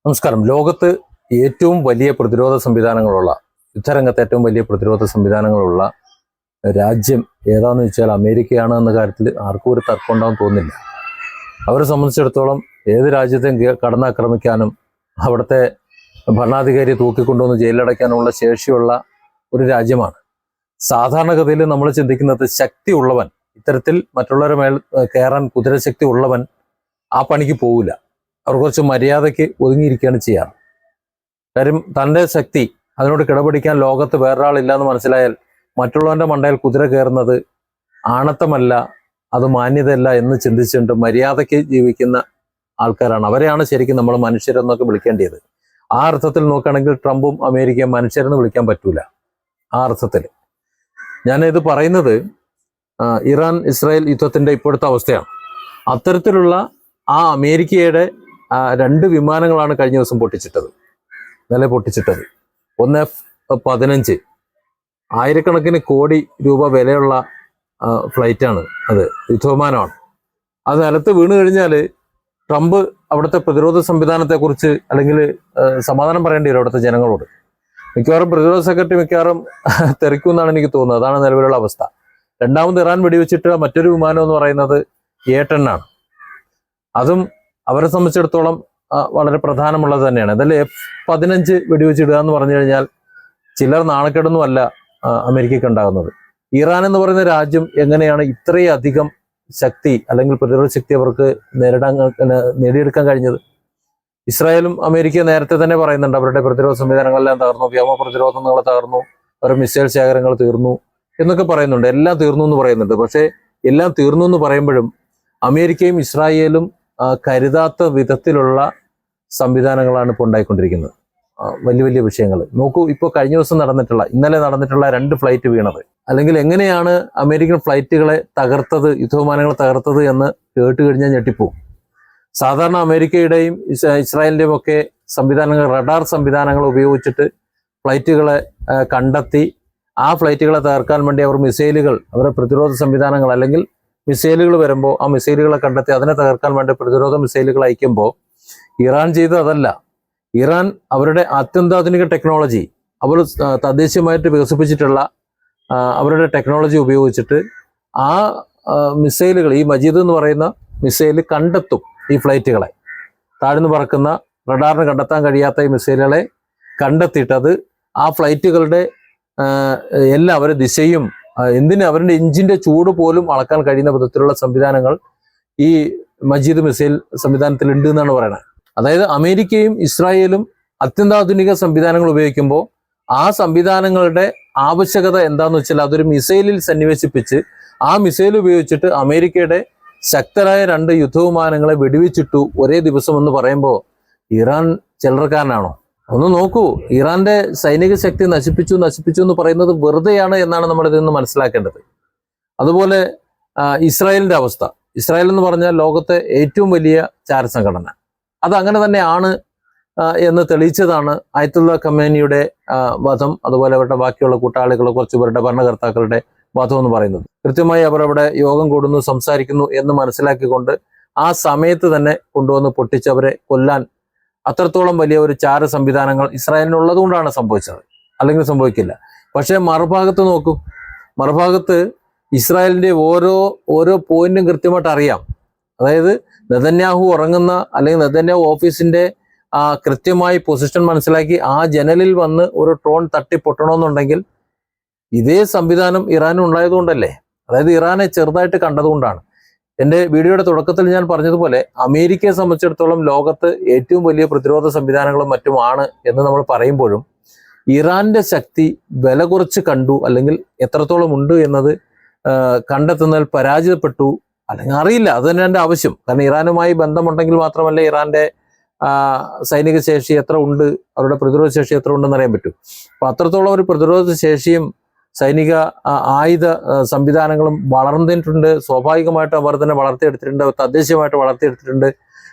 നമസ്കാരം. ലോകത്ത് ഏറ്റവും വലിയ പ്രതിരോധ സംവിധാനങ്ങളുള്ള, യുദ്ധരംഗത്ത് ഏറ്റവും വലിയ പ്രതിരോധ സംവിധാനങ്ങളുള്ള രാജ്യം ഏതാണെന്ന് വെച്ചാൽ അമേരിക്കയാണ് എന്ന കാര്യത്തിൽ ആർക്കും ഒരു തർക്കം ഉണ്ടാവും തോന്നില്ല. അവരെ സംബന്ധിച്ചിടത്തോളം ഏത് രാജ്യത്തെയും കടന്നാക്രമിക്കാനും അവിടുത്തെ ഭരണാധികാരിയെ തൂക്കിക്കൊണ്ടുവന്ന് ജയിലിലടയ്ക്കാനുള്ള ശേഷിയുള്ള ഒരു രാജ്യമാണ്. സാധാരണഗതിയിൽ നമ്മൾ ചിന്തിക്കുന്നത് ശക്തി ഉള്ളവൻ, ഇത്തരത്തിൽ മറ്റുള്ളവരെ മേൽ കയറാൻ കുതിരശക്തി ഉള്ളവൻ ആ പണിക്ക് പോവില്ല. അവർ കുറച്ച് മര്യാദയ്ക്ക് ഒതുങ്ങിയിരിക്കുകയാണ് ചെയ്യാറ്. കാര്യം തൻ്റെ ശക്തി അതിനോട് കിടപിടിക്കാൻ ലോകത്ത് വേറൊരാളില്ല എന്ന് മനസ്സിലായാൽ മറ്റുള്ളവൻ്റെ മണ്ടയിൽ കുതിര കയറുന്നത് ആണത്തമല്ല, അത് മാന്യതയല്ല എന്ന് ചിന്തിച്ചുകൊണ്ട് മര്യാദയ്ക്ക് ജീവിക്കുന്ന ആൾക്കാരാണ്. അവരെയാണ് ശരിക്കും നമ്മൾ മനുഷ്യരെന്നൊക്കെ വിളിക്കേണ്ടത്. ആ അർത്ഥത്തിൽ നോക്കുകയാണെങ്കിൽ ട്രംപും അമേരിക്കയും മനുഷ്യരെന്ന് വിളിക്കാൻ പറ്റൂല. ആ അർത്ഥത്തിൽ ഞാനിത് പറയുന്നത് ഇറാൻ ഇസ്രായേൽ യുദ്ധത്തിൻ്റെ ഇപ്പോഴത്തെ അവസ്ഥയാണ്. അത്തരത്തിലുള്ള ആ അമേരിക്കയുടെ 2 വിമാനങ്ങളാണ് കഴിഞ്ഞ ദിവസം പൊട്ടിച്ചിട്ടത്. ഒന്ന് F-15, ആയിരക്കണക്കിന് കോടി രൂപ വിലയുള്ള ഫ്ലൈറ്റാണ്. അത് യുദ്ധവിമാനമാണ്. അത് നിലത്ത് വീണ് കഴിഞ്ഞാൽ ട്രംപ് അവിടുത്തെ പ്രതിരോധ സംവിധാനത്തെക്കുറിച്ച് അല്ലെങ്കിൽ സമാധാനം പറയേണ്ടി വരും അവിടുത്തെ ജനങ്ങളോട്. മിക്കവാറും പ്രതിരോധ സെക്രട്ടറി തെറിക്കുമെന്നാണ് എനിക്ക് തോന്നുന്നത്. അതാണ് നിലവിലുള്ള അവസ്ഥ. രണ്ടാമത് ഇറാൻ വെടിവെച്ചിട്ട് മറ്റൊരു വിമാനം എന്ന് പറയുന്നത് A-10 ആണ്. അതും അവരെ സംബന്ധിച്ചിടത്തോളം വളരെ പ്രധാനമുള്ളത് തന്നെയാണ്. അതല്ല F-15 വെടിവെച്ചിടുക എന്ന് പറഞ്ഞു കഴിഞ്ഞാൽ ചിലർ നാണക്കേടൊന്നുമല്ല അമേരിക്കയ്ക്ക് ഉണ്ടാകുന്നത്. ഇറാൻ എന്ന് പറയുന്ന രാജ്യം എങ്ങനെയാണ് ഇത്രയധികം ശക്തി അല്ലെങ്കിൽ പ്രതിരോധ ശക്തി അവർക്ക് നേടിയെടുക്കാൻ കഴിഞ്ഞത്? ഇസ്രായേലും അമേരിക്ക നേരത്തെ തന്നെ പറയുന്നുണ്ട് അവരുടെ പ്രതിരോധ സംവിധാനങ്ങളെല്ലാം തകർന്നു, വ്യോമ പ്രതിരോധങ്ങൾ തകർന്നു, അവരുടെ മിസൈൽ ശേഖരങ്ങൾ തീർന്നു എന്നൊക്കെ പറയുന്നുണ്ട്. എല്ലാം തീർന്നു എന്ന് പറയുന്നുണ്ട്. പക്ഷേ എല്ലാം തീർന്നു എന്ന് പറയുമ്പോഴും അമേരിക്കയും ഇസ്രായേലും കരുതാത്ത വിധത്തിലുള്ള സംവിധാനങ്ങളാണ് ഇപ്പോൾ ഉണ്ടായിക്കൊണ്ടിരിക്കുന്നത്. വലിയ വലിയ വിഷയങ്ങൾ നോക്കൂ. ഇപ്പോൾ കഴിഞ്ഞ ദിവസം ഇന്നലെ നടന്നിട്ടുള്ള 2 ഫ്ലൈറ്റ് വീണത്, അല്ലെങ്കിൽ എങ്ങനെയാണ് അമേരിക്കൻ ഫ്ലൈറ്റുകളെ തകർത്തത്, യുദ്ധവിമാനങ്ങളെ തകർത്തത് എന്ന് കേട്ട് കഴിഞ്ഞാൽ ഞെട്ടിപ്പോവും. സാധാരണ അമേരിക്കയുടെയും ഇസ്രായേലിൻ്റെയും ഒക്കെ സംവിധാനങ്ങൾ, റഡാർ സംവിധാനങ്ങൾ ഉപയോഗിച്ചിട്ട് ഫ്ലൈറ്റുകളെ കണ്ടെത്തി ആ ഫ്ലൈറ്റുകളെ തകർക്കാൻ വേണ്ടി അവർ മിസൈലുകൾ, അവരുടെ പ്രതിരോധ സംവിധാനങ്ങൾ അല്ലെങ്കിൽ മിസൈലുകൾ വരുമ്പോൾ ആ മിസൈലുകളെ കണ്ടെത്തി അതിനെ തകർക്കാൻ വേണ്ടി പ്രതിരോധ മിസൈലുകൾ അയക്കുമ്പോൾ ഇറാൻ ചെയ്തത് അതല്ല. ഇറാൻ അവരുടെ അത്യന്താധുനിക ടെക്നോളജി, അവർ തദ്ദേശീയമായിട്ട് വികസിപ്പിച്ചിട്ടുള്ള അവരുടെ ടെക്നോളജി ഉപയോഗിച്ചിട്ട് ആ മിസൈലുകൾ, ഈ മജീദ് എന്ന് പറയുന്ന മിസൈൽ കണ്ടെത്തും. ഈ ഫ്ലൈറ്റുകളെ, താഴ്ന്നു പറക്കുന്ന റഡാറിന് കണ്ടെത്താൻ കഴിയാത്ത ഈ മിസൈലുകളെ കണ്ടെത്തിയിട്ട് അത് ആ ഫ്ലൈറ്റുകളുടെ അവരുടെ ദിശയും അവരുടെ എഞ്ചിന്റെ ചൂട് പോലും അളക്കാൻ കഴിയുന്ന വിധത്തിലുള്ള സംവിധാനങ്ങൾ ഈ മജീദ് മിസൈൽ സംവിധാനത്തിൽ ഉണ്ട് എന്നാണ് പറയുന്നത്. അതായത് അമേരിക്കയും ഇസ്രായേലും അത്യന്താധുനിക സംവിധാനങ്ങൾ ഉപയോഗിക്കുമ്പോൾ ആ സംവിധാനങ്ങളുടെ ആവശ്യകത എന്താന്ന് വെച്ചാൽ അതൊരു മിസൈലിൽ സന്നിവേശിപ്പിച്ച് ആ മിസൈൽ ഉപയോഗിച്ചിട്ട് അമേരിക്കയുടെ ശക്തരായ 2 യുദ്ധവിമാനങ്ങളെ വെടിവെച്ചിട്ടു ഒരേ ദിവസം എന്ന് പറയുമ്പോൾ ഇറാൻ ചില്ലറക്കാരനാണോ? ഒന്ന് നോക്കൂ. ഇറാന്റെ സൈനിക ശക്തി നശിപ്പിച്ചു എന്ന് പറയുന്നത് വെറുതെയാണ് എന്നാണ് നമ്മൾ ഇതിൽ നിന്ന് മനസ്സിലാക്കേണ്ടത്. അതുപോലെ ഇസ്രായേലിന്റെ അവസ്ഥ. ഇസ്രായേൽ എന്ന് പറഞ്ഞാൽ ലോകത്തെ ഏറ്റവും വലിയ ചാരസംഘടന. അത് അങ്ങനെ തന്നെയാണ് എന്ന് തെളിയിച്ചതാണ് ആയത്തുള്ള ഖമേനിയുടെ വധം, അതുപോലെ അവരുടെ ബാക്കിയുള്ള കൂട്ടാളികൾ, കുറച്ചുപേരുടെ ഭരണകർത്താക്കളുടെ വധം എന്ന് പറയുന്നത്. കൃത്യമായി അവരവിടെ യോഗം കൂടുന്നു, സംസാരിക്കുന്നു എന്ന് മനസ്സിലാക്കിക്കൊണ്ട് ആ സമയത്ത് തന്നെ കൊണ്ടുവന്ന് പൊട്ടിച്ചവരെ കൊല്ലാൻ അത്രത്തോളം വലിയ ഒരു ചാര സംവിധാനങ്ങൾ ഇസ്രായേലിനുള്ളത് കൊണ്ടാണ് സംഭവിച്ചത്. അല്ലെങ്കിൽ സംഭവിക്കില്ല. പക്ഷേ മറുഭാഗത്ത് നോക്കൂ. മറുഭാഗത്ത് ഇസ്രായേലിന്റെ ഓരോ പോയിന്റും കൃത്യമായിട്ട് അറിയാം. അതായത് നെതന്യാഹു ഉറങ്ങുന്ന അല്ലെങ്കിൽ നെതന്യാഹു ഓഫീസിന്റെ കൃത്യമായി പൊസിഷൻ മനസ്സിലാക്കി ആ ജനലിൽ വന്ന് ഒരു ഡ്രോൺ തട്ടി പൊട്ടണമെന്നുണ്ടെങ്കിൽ ഇതേ സംവിധാനം ഇറാനും ഉണ്ടായതുകൊണ്ടല്ലേ. അതായത് ഇറാനെ ചെറുതായിട്ട് കണ്ടതുകൊണ്ടാണ്. എൻ്റെ വീഡിയോയുടെ തുടക്കത്തിൽ ഞാൻ പറഞ്ഞതുപോലെ അമേരിക്കയെ സംബന്ധിച്ചിടത്തോളം ലോകത്ത് ഏറ്റവും വലിയ പ്രതിരോധ സംവിധാനങ്ങളും മറ്റുമാണ് എന്ന് നമ്മൾ പറയുമ്പോഴും ഇറാന്റെ ശക്തി വില കുറച്ച് കണ്ടു, അല്ലെങ്കിൽ എത്രത്തോളം ഉണ്ട് എന്നത് കണ്ടെത്തുന്നതിൽ പരാജയപ്പെട്ടു, അല്ലെങ്കിൽ അറിയില്ല. അത് തന്നെ എൻ്റെ ആവശ്യം. കാരണം ഇറാനുമായി ബന്ധമുണ്ടെങ്കിൽ മാത്രമല്ല ഇറാന്റെ സൈനിക ശേഷി എത്ര ഉണ്ട്, അവരുടെ പ്രതിരോധ ശേഷി എത്ര ഉണ്ടെന്ന് അറിയാൻ പറ്റൂ. അപ്പൊ അത്രത്തോളം ഒരു പ്രതിരോധ ശേഷിയും സൈനിക ആയുധ സംവിധാനങ്ങളും വളർന്നിട്ടുണ്ട്. സ്വാഭാവികമായിട്ട് അവർ തന്നെ വളർത്തിയെടുത്തിട്ടുണ്ട്, തദ്ദേശീയമായിട്ട് വളർത്തിയെടുത്തിട്ടുണ്ട്.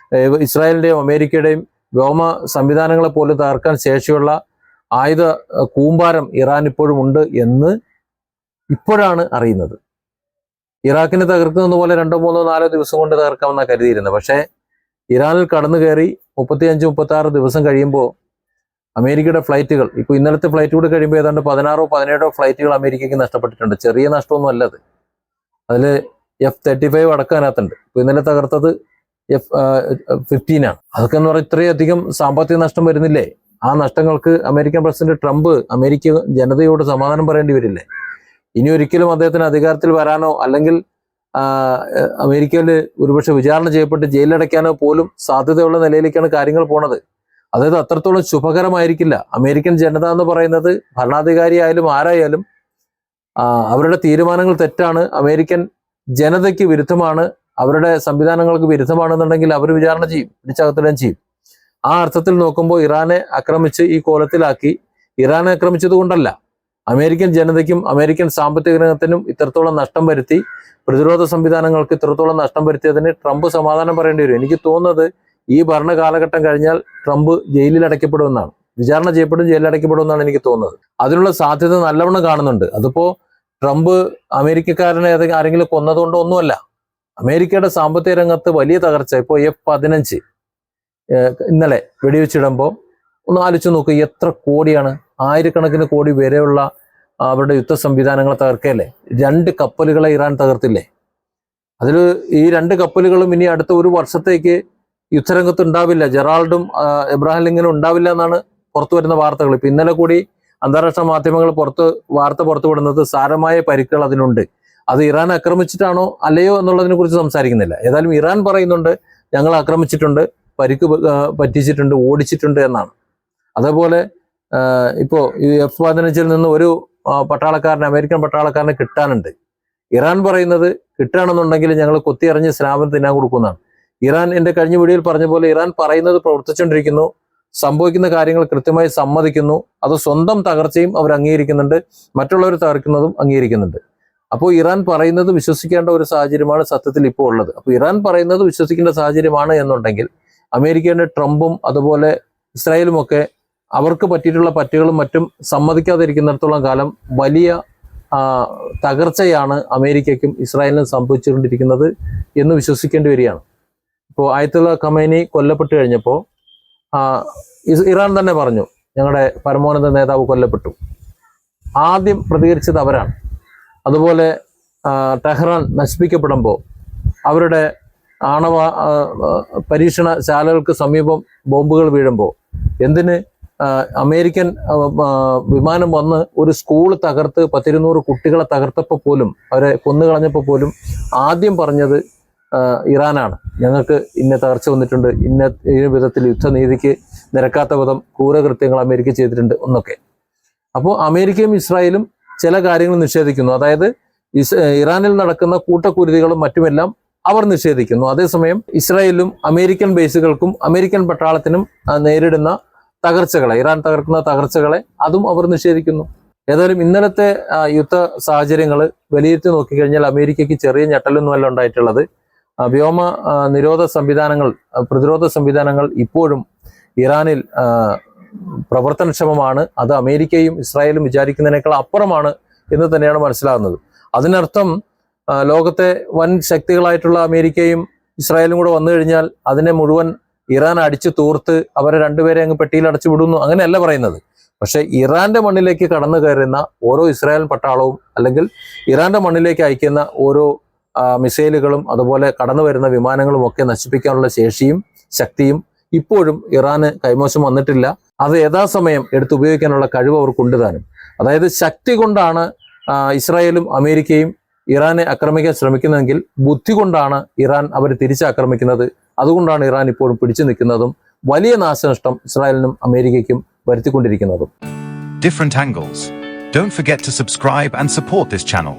ഇസ്രായേലിന്റെയും അമേരിക്കയുടെയും വ്യോമ സംവിധാനങ്ങളെ പോലും തകർക്കാൻ ശേഷിയുള്ള ആയുധ കൂമ്പാരം ഇറാൻ ഇപ്പോഴും ഉണ്ട് എന്ന് ഇപ്പോഴാണ് അറിയുന്നത്. ഇറാഖിനെ തകർക്കുന്നത് പോലെ 2, 3, 4 ദിവസം കൊണ്ട് തകർക്കാമെന്നാണ് കരുതിയിരുന്നത്. പക്ഷേ ഇറാനിൽ കടന്നു കയറി 35-36 ദിവസം കഴിയുമ്പോൾ അമേരിക്കയുടെ ഫ്ലൈറ്റുകൾ, ഇപ്പോൾ ഇന്നലത്തെ ഫ്ലൈറ്റ് കൂടെ കഴിയുമ്പോൾ ഏതാണ്ട് 16-17 ഫ്ലൈറ്റുകൾ അമേരിക്കയ്ക്ക് നഷ്ടപ്പെട്ടിട്ടുണ്ട്. ചെറിയ നഷ്ടമൊന്നും അല്ലത്. അതിൽ F-35 അടക്കാനകത്തുണ്ട്. ഇപ്പോൾ ഇന്നലെ തകർത്തത് F-15 ആണ്. അതൊക്കെ എന്ന് പറഞ്ഞാൽ ഇത്രയധികം സാമ്പത്തിക നഷ്ടം വരുന്നില്ലേ? ആ നഷ്ടങ്ങൾക്ക് അമേരിക്കൻ പ്രസിഡന്റ് ട്രംപ് അമേരിക്ക ജനതയോട് സമാധാനം പറയേണ്ടി വരില്ലേ? ഇനി ഒരിക്കലും അദ്ദേഹത്തിന് അധികാരത്തിൽ വരാനോ അല്ലെങ്കിൽ അമേരിക്കയിൽ ഒരുപക്ഷെ വിചാരണ ചെയ്യപ്പെട്ട് ജയിലിലടയ്ക്കാനോ പോലും സാധ്യതയുള്ള നിലയിലേക്കാണ് കാര്യങ്ങൾ പോണത്. അതായത് അത്രത്തോളം ശുഭകരമായിരിക്കില്ല. അമേരിക്കൻ ജനത എന്ന് പറയുന്നത് ഭരണാധികാരി ആയാലും ആരായാലും അവരുടെ തീരുമാനങ്ങൾ തെറ്റാണ്, അമേരിക്കൻ ജനതയ്ക്ക് വിരുദ്ധമാണ്, അവരുടെ സംവിധാനങ്ങൾക്ക് വിരുദ്ധമാണെന്നുണ്ടെങ്കിൽ അവർ വിചാരണ ചെയ്യും, പിടിച്ചകത്തിടുകയും ചെയ്യും. ആ അർത്ഥത്തിൽ നോക്കുമ്പോൾ ഇറാനെ ആക്രമിച്ച് ഈ കോലത്തിലാക്കി, ഇറാനെ ആക്രമിച്ചത് കൊണ്ടല്ല, അമേരിക്കൻ ജനതയ്ക്കും അമേരിക്കൻ സാമ്പത്തിക രംഗത്തിനും ഇത്രത്തോളം നഷ്ടം വരുത്തി, പ്രതിരോധ സംവിധാനങ്ങൾക്ക് ഇത്രത്തോളം നഷ്ടം വരുത്തിയതിന് ട്രംപ് സമാധാനം പറയേണ്ടി വരും. എനിക്ക് തോന്നുന്നത് ഈ ഭരണ കാലഘട്ടം കഴിഞ്ഞാൽ ട്രംപ് ജയിലിൽ അടയ്ക്കപ്പെടുമെന്നാണ്, വിചാരണ ചെയ്യപ്പെടും, ജയിലിൽ അടയ്ക്കപ്പെടുമെന്നാണ് എനിക്ക് തോന്നുന്നത്. അതിനുള്ള സാധ്യത നല്ലവണ്ണം കാണുന്നുണ്ട്. അതിപ്പോ ട്രംപ് അമേരിക്കക്കാരനെ ആരെങ്കിലും കൊന്നതുകൊണ്ടോ ഒന്നുമല്ല. അമേരിക്കയുടെ സാമ്പത്തിക രംഗത്ത് വലിയ തകർച്ച. ഇപ്പോൾ F-15 ഇന്നലെ വെടിവെച്ചിടുമ്പോൾ ഒന്ന് ആലോചിച്ച് നോക്കുക, എത്ര കോടിയാണ്, ആയിരക്കണക്കിന് കോടി വരെയുള്ള അവരുടെ യുദ്ധ സംവിധാനങ്ങളെ തകർക്കല്ലേ. 2 കപ്പലുകളെ ഇറാൻ തകർത്തില്ലേ? അതിൽ ഈ 2 കപ്പലുകളും ഇനി അടുത്ത ഒരു വർഷത്തേക്ക് യുദ്ധരംഗത്ത് ഉണ്ടാവില്ല. ജെറാൾഡും എബ്രാഹിം ലിങ്കനും ഉണ്ടാവില്ല എന്നാണ് പുറത്തു വരുന്ന വാർത്തകൾ. ഇപ്പൊ ഇന്നലെ കൂടി അന്താരാഷ്ട്ര മാധ്യമങ്ങൾ പുറത്തുവിടുന്നത് സാരമായ പരിക്കുകൾ അതിനുണ്ട്. അത് ഇറാൻ ആക്രമിച്ചിട്ടാണോ അല്ലയോ എന്നുള്ളതിനെ കുറിച്ച് സംസാരിക്കുന്നില്ല. ഏതായാലും ഇറാൻ പറയുന്നുണ്ട് ഞങ്ങൾ ആക്രമിച്ചിട്ടുണ്ട്, പരിക്ക് പറ്റിച്ചിട്ടുണ്ട്, ഓടിച്ചിട്ടുണ്ട് എന്നാണ്. അതേപോലെ ഇപ്പോൾ ഈ F-15 നിന്ന് ഒരു അമേരിക്കൻ പട്ടാളക്കാരനെ കിട്ടാനുണ്ട്. ഇറാൻ പറയുന്നത് കിട്ടുകയാണെന്നുണ്ടെങ്കിൽ ഞങ്ങൾ കൊത്തിയറിഞ്ഞ് സ്ലാബിന് തിന്നാൻ കൊടുക്കുന്നതാണ്. ഇറാൻ എൻ്റെ കഴിഞ്ഞ വീഡിയോയിൽ പറഞ്ഞ പോലെ ഇറാൻ പറയുന്നത് പ്രവർത്തിച്ചുകൊണ്ടിരിക്കുന്നു, സംഭവിക്കുന്ന കാര്യങ്ങൾ കൃത്യമായി സമ്മതിക്കുന്നു, അത് സ്വന്തം തകർച്ചയും അവർ അംഗീകരിക്കുന്നുണ്ട്, മറ്റുള്ളവർ തകർക്കുന്നതും അംഗീകരിക്കുന്നുണ്ട്. അപ്പോൾ ഇറാൻ പറയുന്നത് വിശ്വസിക്കേണ്ട ഒരു സാഹചര്യമാണ് സത്യത്തിൽ ഇപ്പോൾ ഉള്ളത്. അപ്പോൾ ഇറാൻ പറയുന്നത് വിശ്വസിക്കേണ്ട സാഹചര്യമാണ് എന്നുണ്ടെങ്കിൽ അമേരിക്കയുടെ ട്രംപും അതുപോലെ ഇസ്രായേലും ഒക്കെ അവർക്ക് പറ്റിയിട്ടുള്ള പറ്റുകളും മറ്റും സമ്മതിക്കാതിരിക്കുന്നിടത്തോളം കാലം വലിയ തകർച്ചയാണ് അമേരിക്കയ്ക്കും ഇസ്രായേലിനും സംഭവിച്ചുകൊണ്ടിരിക്കുന്നത് എന്ന് വിശ്വസിക്കേണ്ടി വരികയാണ്. ഇപ്പോൾ ആയത്തുള്ള ഖമേനി കൊല്ലപ്പെട്ട് കഴിഞ്ഞപ്പോൾ ഇറാൻ തന്നെ പറഞ്ഞു ഞങ്ങളുടെ പരമോന്നത നേതാവ് കൊല്ലപ്പെട്ടു. ആദ്യം പ്രതികരിച്ചത് അവരാണ്. അതുപോലെ ടെഹ്റാൻ നശിപ്പിക്കപ്പെടുമ്പോൾ അവരുടെ ആണവ പരീക്ഷണശാലകൾക്ക് സമീപം ബോംബുകൾ വീഴുമ്പോൾ എന്തിന് അമേരിക്കൻ വിമാനം വന്ന് ഒരു സ്കൂൾ തകർത്ത് 100-200 കുട്ടികളെ തകർത്തപ്പോൾ പോലും, അവരെ കൊന്നുകളഞ്ഞപ്പോൾ പോലും ആദ്യം പറഞ്ഞത് ഇറാനാണ്. ഞങ്ങൾക്ക് ഇന്ന തകർച്ച വന്നിട്ടുണ്ട്, ഈ വിധത്തിൽ യുദ്ധനീതിക്ക് നിരക്കാത്ത വിധം ക്രൂരകൃത്യങ്ങൾ അമേരിക്ക ചെയ്തിട്ടുണ്ട് എന്നൊക്കെ. അപ്പോൾ അമേരിക്കയും ഇസ്രായേലും ചില കാര്യങ്ങൾ നിഷേധിക്കുന്നു. അതായത് ഇറാനിൽ നടക്കുന്ന കൂട്ടക്കുരുതികളും മറ്റുമെല്ലാം അവർ നിഷേധിക്കുന്നു. അതേസമയം ഇസ്രായേലും അമേരിക്കൻ ബേസുകൾക്കും അമേരിക്കൻ പട്ടാളത്തിനും നേരിടുന്ന തകർച്ചകളെ, ഇറാൻ തകർക്കുന്ന തകർച്ചകളെ അതും അവർ നിഷേധിക്കുന്നു. ഏതായാലും ഇന്നലത്തെ യുദ്ധ സാഹചര്യങ്ങൾ വിലയിരുത്തി നോക്കിക്കഴിഞ്ഞാൽ അമേരിക്കയ്ക്ക് ചെറിയ ഞെട്ടലൊന്നുമല്ല ഉണ്ടായിട്ടുള്ളത്. വ്യോമ നിരോധ സംവിധാനങ്ങൾ, പ്രതിരോധ സംവിധാനങ്ങൾ ഇപ്പോഴും ഇറാനിൽ പ്രവർത്തനക്ഷമമാണ്. അത് അമേരിക്കയും ഇസ്രായേലും വിചാരിക്കുന്നതിനേക്കാൾ അപ്പുറമാണ് എന്ന് തന്നെയാണ് മനസ്സിലാകുന്നത്. അതിനർത്ഥം ലോകത്തെ വൻ ശക്തികളായിട്ടുള്ള അമേരിക്കയും ഇസ്രായേലും കൂടെ വന്നു കഴിഞ്ഞാൽ അതിനെ മുഴുവൻ ഇറാൻ അടിച്ചു തൂർത്ത് അവരെ രണ്ടുപേരെ അങ്ങ് പെട്ടിയിൽ അടച്ചു വിടുന്നു, അങ്ങനെയല്ല പറയുന്നത്. പക്ഷെ ഇറാന്റെ മണ്ണിലേക്ക് കടന്നു കയറുന്ന ഓരോ ഇസ്രായേൽ പട്ടാളവും അല്ലെങ്കിൽ ഇറാന്റെ മണ്ണിലേക്ക് അയക്കുന്ന ഓരോ മിസൈലുകളും അതുപോലെ കടന്നു വരുന്ന വിമാനങ്ങളും ഒക്കെ നശിപ്പിക്കാനുള്ള ശേഷിയും ശക്തിയും ഇപ്പോഴും ഇറാന് കൈമോശം വന്നിട്ടില്ല. അത് യഥാസമയം എടുത്തുപയോഗിക്കാനുള്ള കഴിവ് അവർക്കുണ്ട് താനും. അതായത് ശക്തി കൊണ്ടാണ് ഇസ്രായേലും അമേരിക്കയും ഇറാനെ ആക്രമിക്കാൻ ശ്രമിക്കുന്നതെങ്കിൽ ബുദ്ധി കൊണ്ടാണ് ഇറാൻ അവർ തിരിച്ചാക്രമിക്കുന്നത്. അതുകൊണ്ടാണ് ഇറാൻ ഇപ്പോഴും പിടിച്ചു നിൽക്കുന്നതും വലിയ നാശനഷ്ടം ഇസ്രായേലിനും അമേരിക്കയ്ക്കും വരുത്തിക്കൊണ്ടിരിക്കുന്നതും. Different angles. Don't forget to subscribe and support this channel.